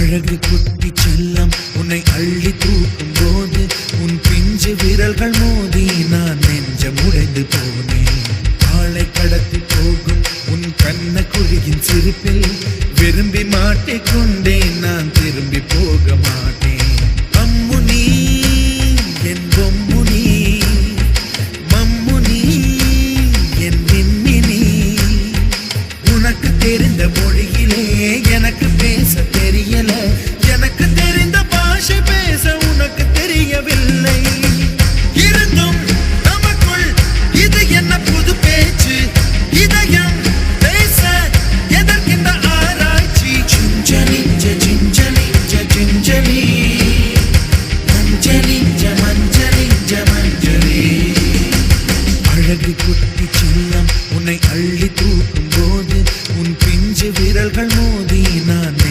அழகு குட்டி செல்லம் உன்னை அள்ளி தூக்கும் போது உன் பிஞ்சு விரல்கள் மோதி நான் நெஞ்சம் உடைந்து போனேன். ஆளை கடத்தி போகும் உன் கண்ண குழியின் சிரிப்பில் விரும்பி மாட்டிக்கொண்டே